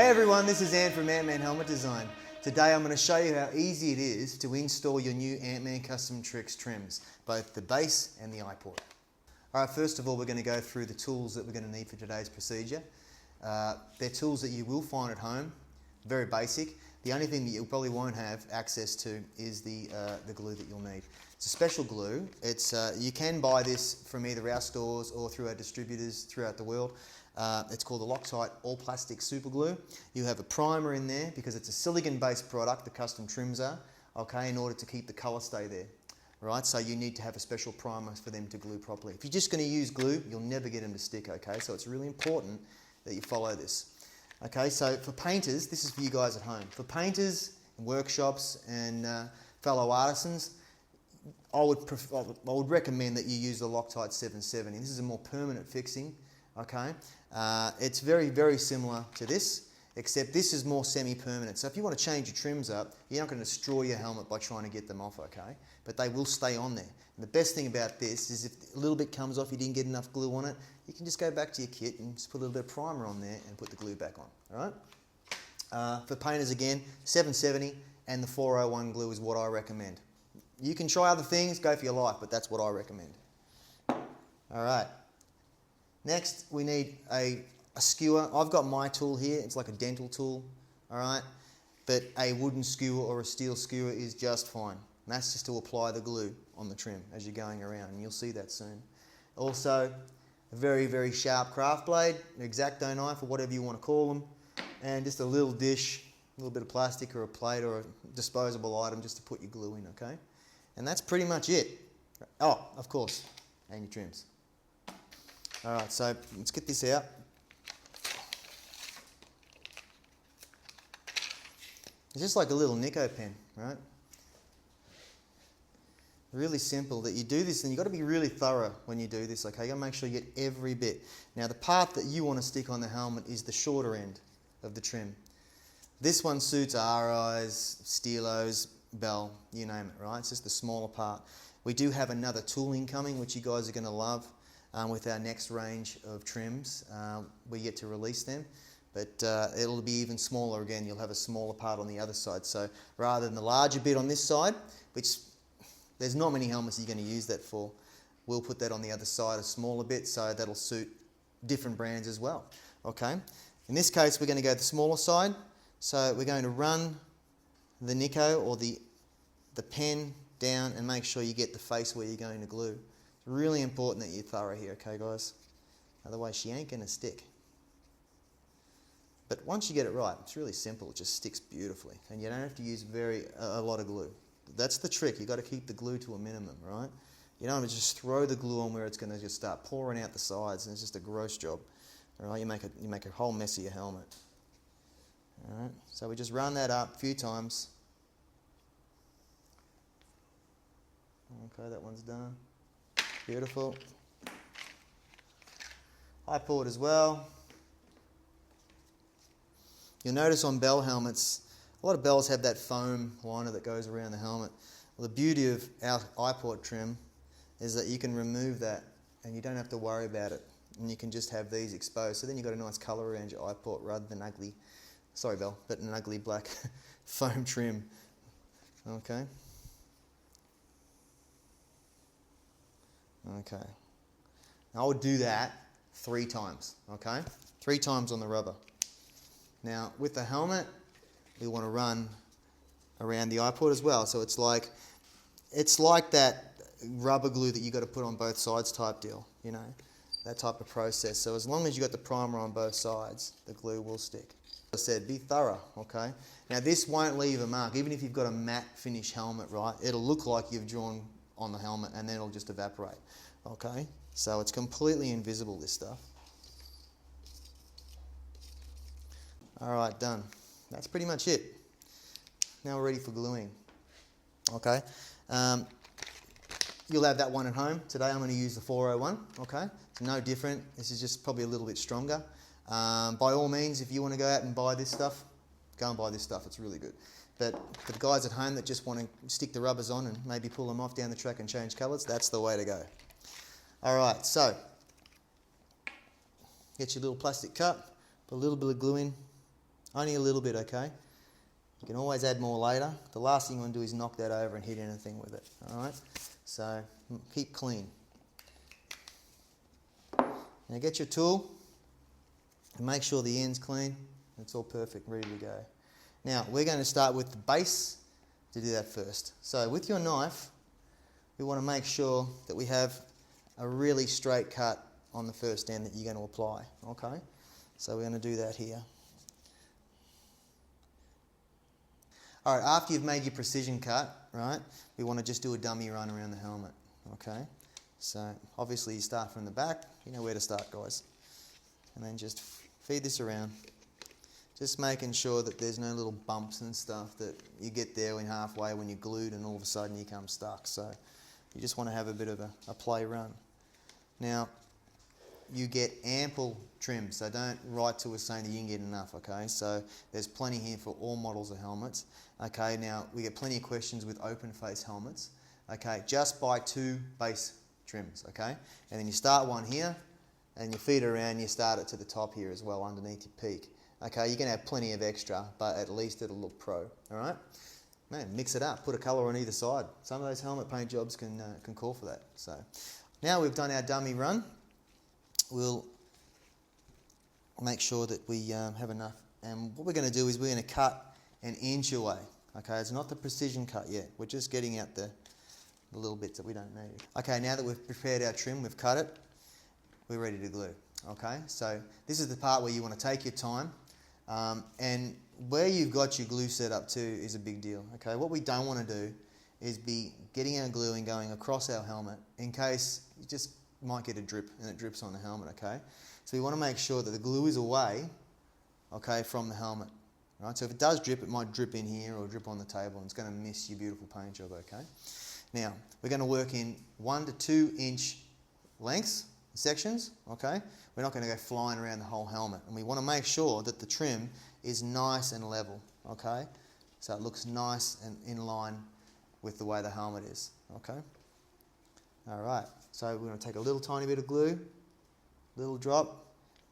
Hey everyone, this is Ant from Antman Helmet Design. Today I'm going to show you how easy it is to install your new Antman Custom Trix trims, both the base and the Eyeport. Alright, first of all we're going to go through the tools that we're going to need for today's procedure. They're tools that you will find at home, very basic. The only thing that you probably won't have access to is the glue that you'll need. It's a special glue. You can buy this from either our stores or through our distributors throughout the world. It's called the Loctite All Plastic Super Glue. You have a primer in there because it's a silicon-based product, the custom trims are, okay, in order to keep the colour stay there. Right, so you need to have a special primer for them to glue properly. If you're just going to use glue, you'll never get them to stick, okay? So it's really important that you follow this. Okay, so for painters, this is for you guys at home. For painters, workshops and fellow artisans, I would recommend that you use the Loctite 770. This is a more permanent fixing, okay? It's very, very similar to this, except this is more semi-permanent. So if you want to change your trims up, you're not going to destroy your helmet by trying to get them off, okay? But they will stay on there. And the best thing about this is if a little bit comes off, you didn't get enough glue on it, you can just go back to your kit and just put a little bit of primer on there and put the glue back on, all right? For painters again, 770 and the 401 glue is what I recommend. You can try other things, go for your life, but that's what I recommend. All right. Next, we need a skewer. I've got my tool here. It's like a dental tool, all right? But a wooden skewer or a steel skewer is just fine. And that's just to apply the glue on the trim as you're going around, and you'll see that soon. Also, a very, very sharp craft blade, an X-Acto knife or whatever you want to call them, and just a little dish, a little bit of plastic or a plate or a disposable item just to put your glue in, okay? And that's pretty much it. Oh, of course, and your trims. All right, so let's get this out. It's just like a little Nico pen, right? Really simple that you do this, and you've got to be really thorough when you do this, okay? You've got to make sure you get every bit. Now, the part that you want to stick on the helmet is the shorter end of the trim. This one suits RIs, Steelos, Bell, you name it, right? It's just the smaller part. We do have another tooling coming, which you guys are going to love with our next range of trims. We get to release them, but it'll be even smaller again. You'll have a smaller part on the other side. So rather than the larger bit on this side, which there's not many helmets you're going to use that for, we'll put that on the other side, a smaller bit, so that'll suit different brands as well. Okay. In this case, we're going to go the smaller side. So we're going to run the Nico or the pen down and make sure you get the face where you're going to glue. It's really important that you're thorough here, okay guys? Otherwise she ain't going to stick. But once you get it right, it's really simple. It just sticks beautifully, and you don't have to use a lot of glue. That's the trick. You've got to keep the glue to a minimum, right? You don't want to just throw the glue on where it's going to just start pouring out the sides, and it's just a gross job. All right, you make a whole mess of your helmet. All right, so we just run that up a few times. Okay, that one's done. Beautiful. Eyeport as well. You'll notice on Bell helmets, a lot of Bells have that foam liner that goes around the helmet. Well, the beauty of our Eyeport trim is that you can remove that and you don't have to worry about it. And you can just have these exposed. So then you've got a nice colour around your Eyeport rather than ugly, sorry Bell, but an ugly black foam trim. Okay. Okay. Now I would do that 3 times, okay? 3 times on the rubber. Now with the helmet, we want to run around the Eyeport as well. So it's like that rubber glue that you got to put on both sides type deal, you know, that type of process. So as long as you got the primer on both sides, the glue will stick. As I said, be thorough, okay? Now this won't leave a mark. Even if you've got a matte finish helmet, right, it'll look like you've drawn on the helmet and then it'll just evaporate, okay? So it's completely invisible, this stuff. All right, done. That's pretty much it. Now we're ready for gluing, okay? You'll have that one at home. Today I'm going to use the 401, okay? It's no different. This is just probably a little bit stronger. By all means, if you want to go out and buy this stuff, go and buy this stuff. It's really good. But for the guys at home that just want to stick the rubbers on and maybe pull them off down the track and change colours, that's the way to go. All right, so get your little plastic cup, put a little bit of glue in, Only a little bit, okay? You can always add more later. The last thing you want to do is knock that over and hit anything with it, alright? So keep clean. Now get your tool and make sure the end's clean. It's all perfect, ready to go. Now we're going to start with the base to do that first. So with your knife, we want to make sure that we have a really straight cut on the first end that you're going to apply, okay? So we're going to do that here. Alright, after you've made your precision cut, right, we want to just do a dummy run around the helmet, okay? So obviously you start from the back, you know where to start, guys. And then just feed this around. Just making sure that there's no little bumps and stuff that you get there when halfway when you're glued and all of a sudden you come stuck. So you just want to have a bit of a play run. Now, you get ample trim, so don't write to us saying that you can get enough, okay? So there's plenty here for all models of helmets. Okay, now we get plenty of questions with open face helmets. Okay, just buy 2 base trims, okay? And then you start one here and you feed it around, you start it to the top here as well underneath your peak. Okay, you can have plenty of extra, but at least it'll look pro, alright? Man, mix it up, put a colour on either side. Some of those helmet paint jobs can call for that. So now we've done our dummy run, we'll make sure that we have enough. And what we're going to do is we're going to cut an inch away. Okay, it's not the precision cut yet. We're just getting out the little bits that we don't need. Okay, now that we've prepared our trim, we've cut it, we're ready to glue. Okay, so this is the part where you want to take your time. And where you've got your glue set up to is a big deal. Okay, what we don't want to do is be getting our glue and going across our helmet in case you just might get a drip and it drips on the helmet, okay? So we want to make sure that the glue is away, okay, from the helmet. Right? So if it does drip, it might drip in here or drip on the table and it's going to miss your beautiful paint job, okay? Now, we're going to work in 1 to 2 inch lengths, sections, okay? We're not going to go flying around the whole helmet. And we want to make sure that the trim is nice and level, okay? So it looks nice and in line with the way the helmet is, okay? All right, so we're going to take a little tiny bit of glue, little drop,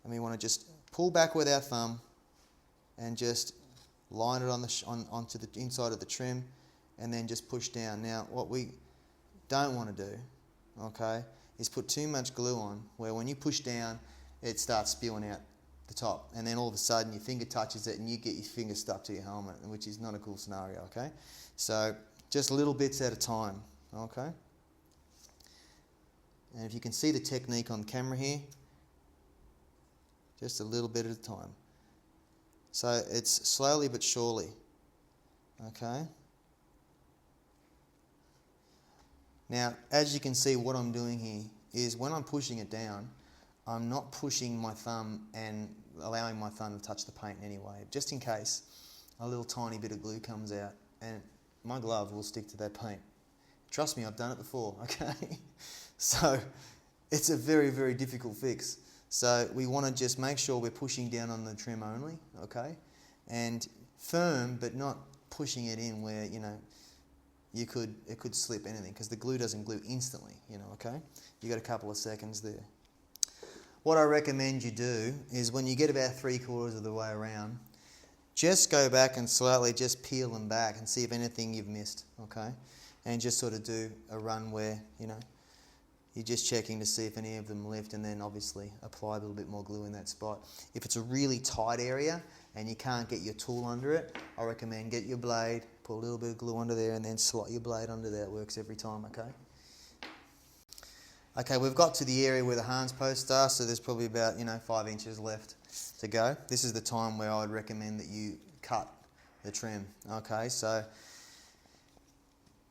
and we want to just pull back with our thumb and just line it onto the inside of the trim and then just push down. Now, what we don't want to do, okay, is put too much glue on where when you push down, it starts spewing out the top. And then all of a sudden your finger touches it and you get your finger stuck to your helmet, which is not a cool scenario, okay? So just little bits at a time, okay? And if you can see the technique on the camera here, just a little bit at a time. So it's slowly but surely, okay? Now, as you can see, what I'm doing here is when I'm pushing it down, I'm not pushing my thumb and allowing my thumb to touch the paint in any way, just in case a little tiny bit of glue comes out and my glove will stick to that paint. Trust me, I've done it before, okay? So it's a very, very difficult fix. So we want to just make sure we're pushing down on the trim only, okay? And firm, but not pushing it in where, you know, it could slip anything because the glue doesn't glue instantly, you know, okay? You got a couple of seconds there. What I recommend you do is when you get about 3/4 of the way around, just go back and slightly just peel them back and see if anything you've missed, okay? And just sort of do a run where, you know, you're just checking to see if any of them lift and then obviously apply a little bit more glue in that spot. If it's a really tight area and you can't get your tool under it, I recommend get your blade, put a little bit of glue under there and then slot your blade under there. It works every time, okay? Okay, we've got to the area where the harness posts are, so there's probably about, 5 inches left to go. This is the time where I would recommend that you cut the trim, okay? So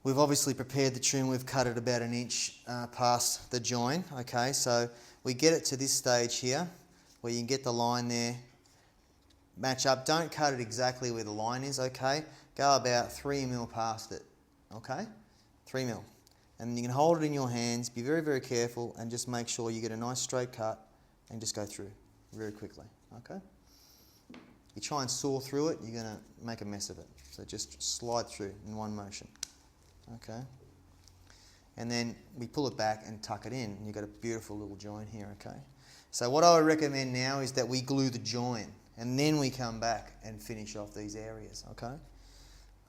we've obviously prepared the trim, we've cut it about 1 inch past the join, okay? So we get it to this stage here, where you can get the line there, match up. Don't cut it exactly where the line is, okay? Go about 3 mil past it, okay? 3 mil. And you can hold it in your hands, be very, very careful, and just make sure you get a nice straight cut and just go through very quickly, okay? You try and saw through it, you're going to make a mess of it. So just slide through in one motion, okay? And then we pull it back and tuck it in, and you've got a beautiful little join here, okay? So what I would recommend now is that we glue the join, and then we come back and finish off these areas, okay?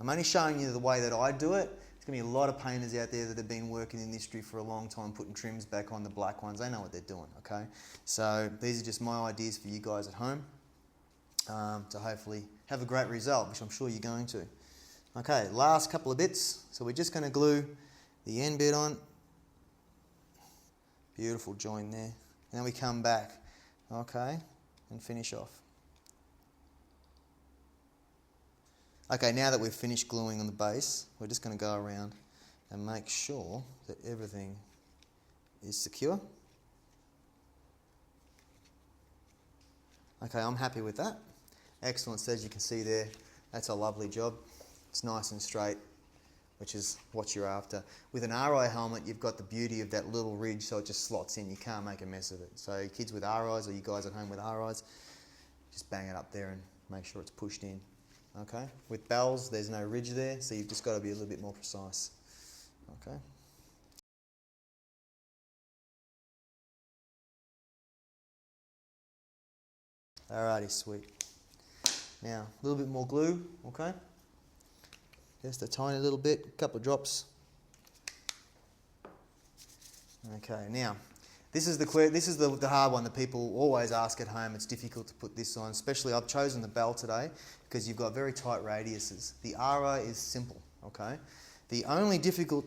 I'm only showing you the way that I do it. There's going to be a lot of painters out there that have been working in the industry for a long time, putting trims back on the black ones. They know what they're doing, okay? So these are just my ideas for you guys at home to hopefully have a great result, which I'm sure you're going to. Okay, last couple of bits. So we're just going to glue the end bit on. Beautiful join there. Then we come back, okay, and finish off. Okay, now that we've finished gluing on the base, we're just going to go around and make sure that everything is secure. Okay, I'm happy with that. Excellent, so as you can see there, that's a lovely job. It's nice and straight, which is what you're after. With an RI helmet, you've got the beauty of that little ridge, so it just slots in. You can't make a mess of it. So kids with RIs, or you guys at home with RIs, just bang it up there and make sure it's pushed in. Okay. With bells, there's no ridge there, so you've just got to be a little bit more precise. Okay. Alrighty, sweet. Now, a little bit more glue, okay? Just a tiny little bit, a couple of drops. Okay, now, this is the hard one that people always ask at home. It's difficult to put this on, especially I've chosen the bell today because you've got very tight radiuses. The RI is simple, okay? The only difficult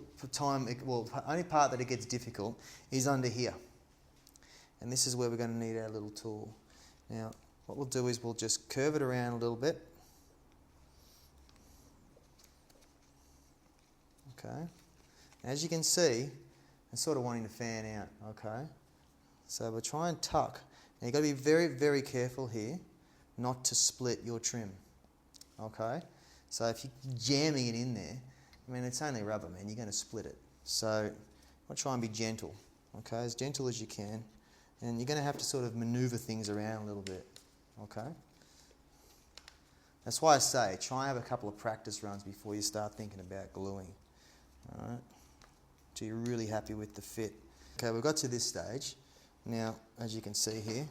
only part that it gets difficult is under here. And this is where we're going to need our little tool. Now, what we'll do is we'll just curve it around a little bit. Okay. As you can see, it's sort of wanting to fan out, okay? So we'll try and tuck. Now you've got to be very, very careful here not to split your trim, okay? So if you're jamming it in there, I mean, it's only rubber, man, you're going to split it. So I'll try and be gentle, okay, as gentle as you can. And you're going to have to sort of maneuver things around a little bit, okay? That's why I say, try and have a couple of practice runs before you start thinking about gluing, all right? So you're really happy with the fit. Okay, we've got to this stage. Now, as you can see here,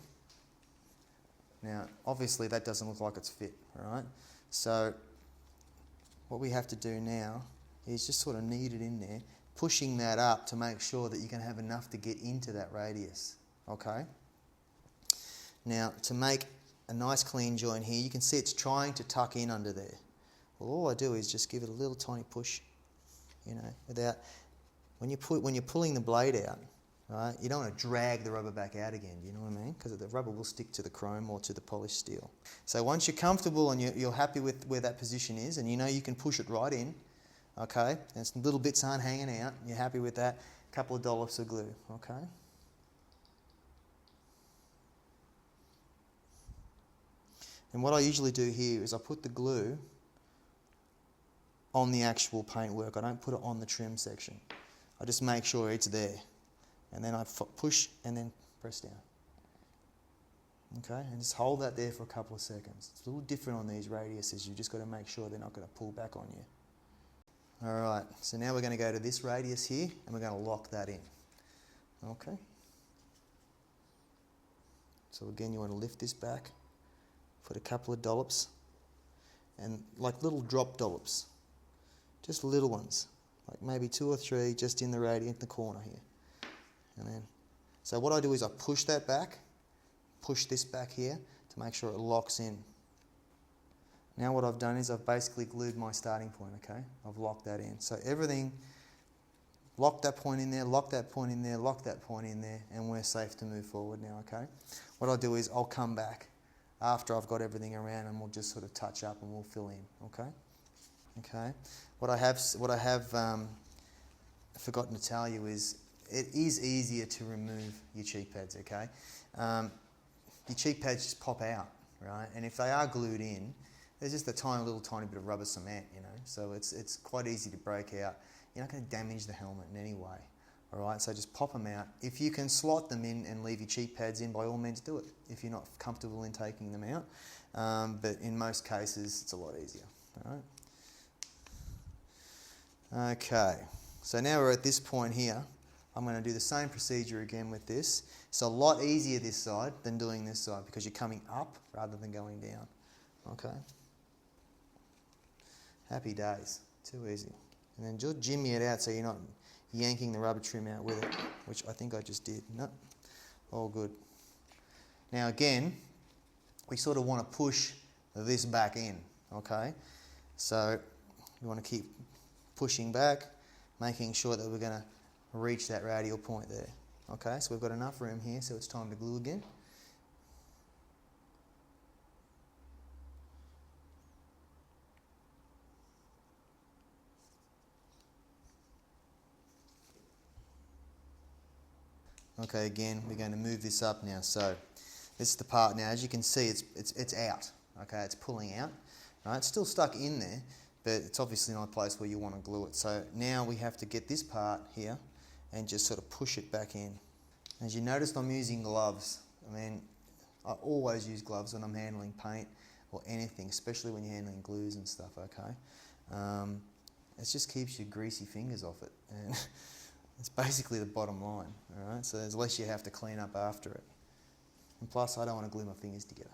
now obviously that doesn't look like it's fit, all right? So what we have to do now is just sort of knead it in there, pushing that up to make sure that you're going to have enough to get into that radius, okay? Now, to make a nice clean join here, you can see it's trying to tuck in under there. Well, all I do is just give it a little tiny push, you know, without... When you're pulling the blade out, right, you don't want to drag the rubber back out again, you know what I mean? Because the rubber will stick to the chrome or to the polished steel. So once you're comfortable and you're happy with where that position is, and you know you can push it right in, okay, and some little bits aren't hanging out, you're happy with that, a couple of dollops of glue, okay? And what I usually do here is I put the glue on the actual paintwork. I don't put it on the trim section. I just make sure it's there. And then I push and then press down. Okay, and just hold that there for a couple of seconds. It's a little different on these radiuses. You've just got to make sure they're not going to pull back on you. All right, so now we're going to go to this radius here and we're going to lock that in. Okay. So again, you want to lift this back, put a couple of dollops, and like little drop dollops, just little ones. Like maybe 2 or 3 just in the radius, in the corner here. And then, so what I do is I push that back, push this back here to make sure it locks in. Now what I've done is I've basically glued my starting point, okay? I've locked that in. So everything, lock that point in there, lock that point in there, lock that point in there, and we're safe to move forward now, okay? What I'll do is I'll come back after I've got everything around and we'll just sort of touch up and we'll fill in, okay? Okay. What I have forgotten to tell you is it is easier to remove your cheek pads, okay? Your cheek pads just pop out, right? And if they are glued in, there's just a tiny bit of rubber cement, you know? So it's quite easy to break out. You're not going to damage the helmet in any way, all right? So just pop them out. If you can slot them in and leave your cheek pads in, by all means do it, if you're not comfortable in taking them out. But in most cases, it's a lot easier, all right? Okay, so now we're at this point here. I'm going to do the same procedure again with this. It's a lot easier this side than doing this side because you're coming up rather than going down. Okay. Happy days. Too easy. And then just jimmy it out so you're not yanking the rubber trim out with it, which I think I just did. No, all good. Now again, we sort of want to push this back in, okay? So we want to keep pushing back, making sure that we're going to reach that radial point there. Okay, so we've got enough room here, so it's time to glue again. Okay, again, we're going to move this up now. So this is the part now. As you can see, it's out. Okay, it's pulling out. Right, it's still stuck in there, but it's obviously not a place where you want to glue it. So now we have to get this part here and just sort of push it back in. As you noticed, I'm using gloves. I mean, I always use gloves when I'm handling paint or anything, especially when you're handling glues and stuff. Okay, it just keeps your greasy fingers off it, and it's basically the bottom line. All right, so there's less you have to clean up after it. And plus, I don't want to glue my fingers together.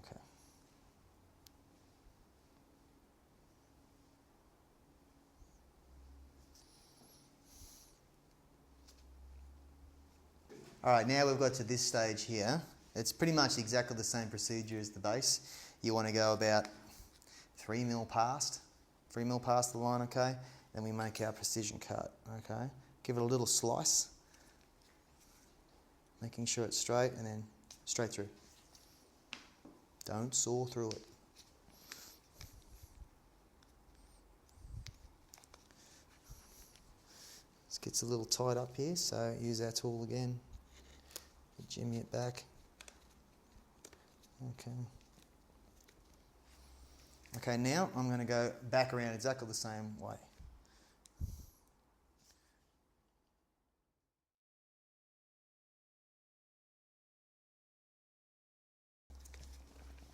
Okay. All right, now we've got to this stage here. It's pretty much exactly the same procedure as the base. You want to go about 3 mil past the line, okay? Then we make our precision cut, okay? Give it a little slice, making sure it's straight, and then straight through. Don't saw through it. This gets a little tight up here, so use our tool again. Jimmy it back. Okay. Okay, now I'm going to go back around exactly the same way.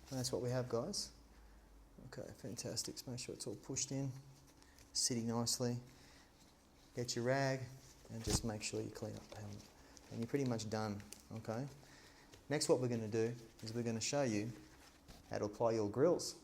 And that's what we have, guys. Okay, fantastic. So make sure it's all pushed in, sitting nicely. Get your rag and just make sure you clean up the helmet. And you're pretty much done, okay? Next, what we're going to do is we're going to show you how to apply your grills.